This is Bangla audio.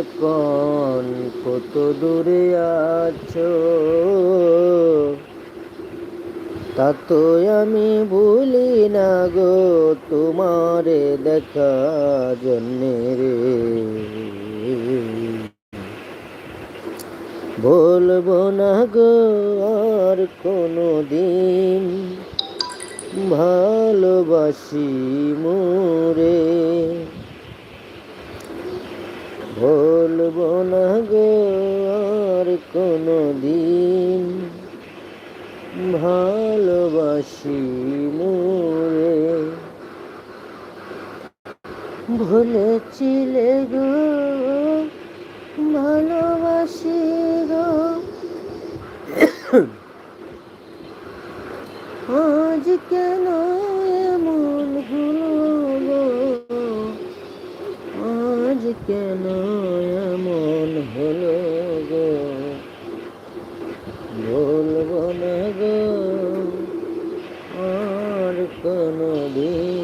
এখন কত দূরে আছো, তা তো আমি ভুলি না গো তোমারে দেখা জন্যে রে। বলবো না গো আর কোনো দিন ভালোবাসি মোরে, বলবো না গো আর কোনো দিন ভালোবাসি মোরে। ভুলেছিলে গো ভালোবাসি গো, আজ কেন এমন হলো গো, আজ কেন এমন হলো গো। বলবো না গো আর কোনো দিন